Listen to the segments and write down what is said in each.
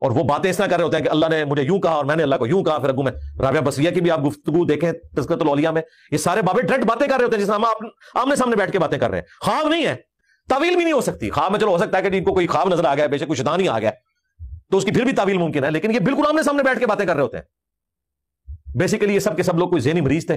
اور وہ باتیں اس طرح کر رہے ہوتے ہیں کہ اللہ نے مجھے یوں کہا اور میں نے اللہ کو یوں کہا. پھر اگو میں رابعہ بصریہ کی بھی آپ گفتگو دیکھیں تذکرۃ الاولیاء میں، یہ سارے بابے ڈائریکٹ باتیں کر رہے ہوتے ہیں جس ہم آمنے سامنے بیٹھ کے باتیں کر رہے ہیں. خواب نہیں ہے، تعویل بھی نہیں ہو سکتی. خواب میں چلو ہو سکتا ہے کہ ان کو کوئی خواب نظر آ گیا، بے شک کوئی شیطان ہی آ گیا تو اس کی پھر بھی تعویل ممکن ہے، لیکن یہ بالکل آمنے سامنے بیٹھ کے باتیں کر رہے ہوتے ہیں. بیسیکلی یہ سب کے سب لوگ کوئی ذہنی مریض تھے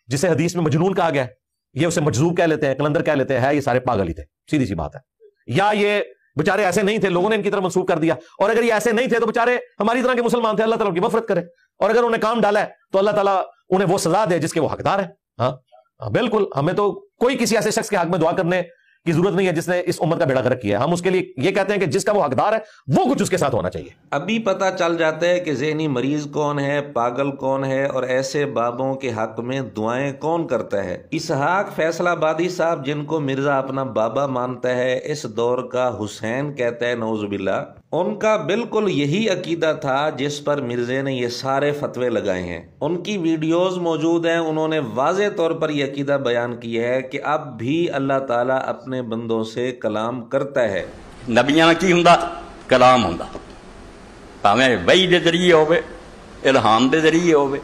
جسے حدیث میں مجنون کہا گیا. یہ اسے مجذوب کہہ لیتے ہیں، کلندر کہہ لیتے ہیں، یہ سارے پاگل ہی تھے، سیدھی سی بات ہے. یا یہ بےچارے ایسے نہیں تھے، لوگوں نے ان کی طرف منسوخ کر دیا. اور اگر یہ ایسے نہیں تھے تو بےچارے ہماری طرح کے مسلمان تھے، اللہ تعالیٰ کی مغفرت کرے. اور اگر انہیں کام ڈالا ہے تو اللہ تعالیٰ انہیں وہ سزا دے جس کے وہ حقدار ہیں. ہاں بالکل، ہمیں تو کوئی کسی ایسے شخص کے حق میں دعا کرنے کی ضرورت نہیں ہے جس نے اس امت کا بیڑا غرق کیا ہے. ہم اس کے لیے یہ کہتے ہیں کہ جس کا وہ حقدار ہے وہ کچھ اس کے ساتھ ہونا چاہیے. ابھی پتہ چل جاتا ہے کہ ذہنی مریض کون ہے، پاگل کون ہے، اور ایسے بابوں کے حق میں دعائیں کون کرتا ہے. اسحاق فیصل آبادی صاحب، جن کو مرزا اپنا بابا مانتا ہے، اس دور کا حسین کہتا ہے نعوذ باللہ، ان کا بالکل یہی عقیدہ تھا جس پر مرزے نے یہ سارے فتوے لگائے ہیں. ان کی ویڈیوز موجود ہیں، انہوں نے واضح طور پر یہ عقیدہ بیان کیا ہے کہ اب بھی اللہ تعالیٰ اپنے بندوں سے کلام کرتا ہے. نبیاں کی ہوندا کلام ہوندا، بھاویں وحی دے ذریعے ہوے، الہام دے ذریعے ہوے،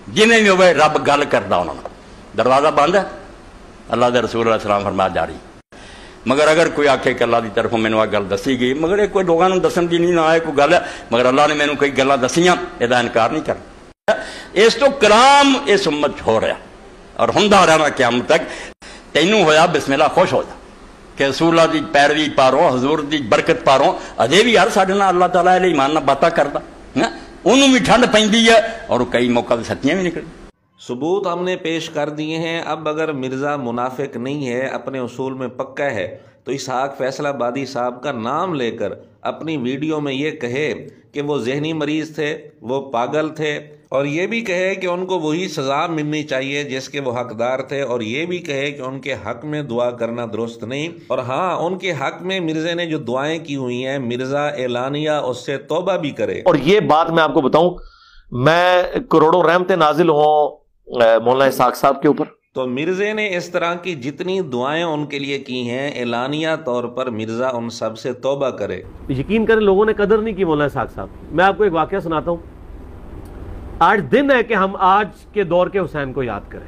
جویں بھی ہوے رب گل کردا انہاں نال. دروازہ بند ہے، اللہ دے رسول علیہ السلام فرمایا جاری. مگر اگر کوئی آکھے کہ اللہ دی طرفوں مینوں آ گل دسی گئی، مگر یہ کوئی لوگوں دسن دی نہیں نہ آئے کوئی گل ہے، مگر اللہ نے مینوں کئی گلاں دسیاں، یہ انکار نہیں کرنا. اس تو کلام اس امت ہو رہا اور ہوندا رہنا قیامت تک. تینوں ہویا بسم اللہ خوش ہو جا کہ رسول اللہ دی پیروی پاروں، حضور دی برکت پاروں اجے بھی یار ساڈے نال اللہ تعالیٰ علیہ ایمان نال باتاں کردا، انہوں بھی ٹھنڈ پیندی ہے اور کئی موقع تے سچیاں بھی نکل. ثبوت ہم نے پیش کر دیے ہیں. اب اگر مرزا منافق نہیں ہے، اپنے اصول میں پکا ہے، تو اسحاق فیصل آبادی صاحب کا نام لے کر اپنی ویڈیو میں یہ کہے کہ وہ ذہنی مریض تھے، وہ پاگل تھے، اور یہ بھی کہے کہ ان کو وہی سزا ملنی چاہیے جس کے وہ حقدار تھے، اور یہ بھی کہے کہ ان کے حق میں دعا کرنا درست نہیں. اور ہاں، ان کے حق میں مرزا نے جو دعائیں کی ہوئی ہیں، مرزا اعلانیہ اس سے توبہ بھی کرے. اور یہ بات میں آپ کو بتاؤں، میں کروڑوں رحمتیں نازل ہوں مولانا اسحاق صاحب کے اوپر. تو مرزا نے اس طرح کی جتنی دعائیں ان کے لیے کی ہیں، اعلانیہ طور پر مرزا ان سب سے توبہ کرے. یقین کریں لوگوں نے قدر نہیں کی مولانا اسحاق صاحب. میں آپ کو ایک واقعہ سناتا ہوں. آج دن ہے کہ ہم آج کے دور کے حسین کو یاد کریں.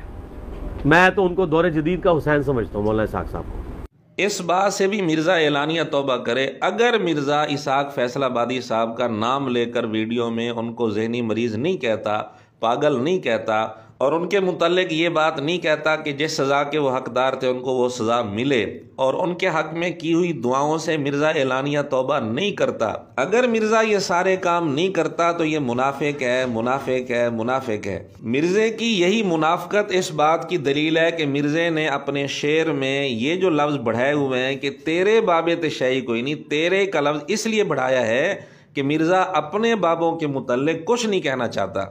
میں تو ان کو دور جدید کا حسین سمجھتا ہوں، مولانا اسحاق صاحب کو. اس بات سے بھی مرزا اعلانیہ توبہ کرے. اگر مرزا اسحاق فیصل آبادی صاحب کا نام لے کر ویڈیو میں ان کو ذہنی مریض نہیں کہتا، پاگل نہیں کہتا، اور ان کے متعلق یہ بات نہیں کہتا کہ جس سزا کے وہ حقدار تھے ان کو وہ سزا ملے، اور ان کے حق میں کی ہوئی دعاؤں سے مرزا اعلانیہ توبہ نہیں کرتا، اگر مرزا یہ سارے کام نہیں کرتا تو یہ منافق ہے، منافق ہے، منافق ہے. مرزا کی یہی منافقت اس بات کی دلیل ہے کہ مرزا نے اپنے شعر میں یہ جو لفظ بڑھائے ہوئے ہیں کہ تیرے بابے تشیع کوئی نہیں، تیرے کا لفظ اس لیے بڑھایا ہے کہ مرزا اپنے بابوں کے متعلق کچھ نہیں کہنا چاہتا.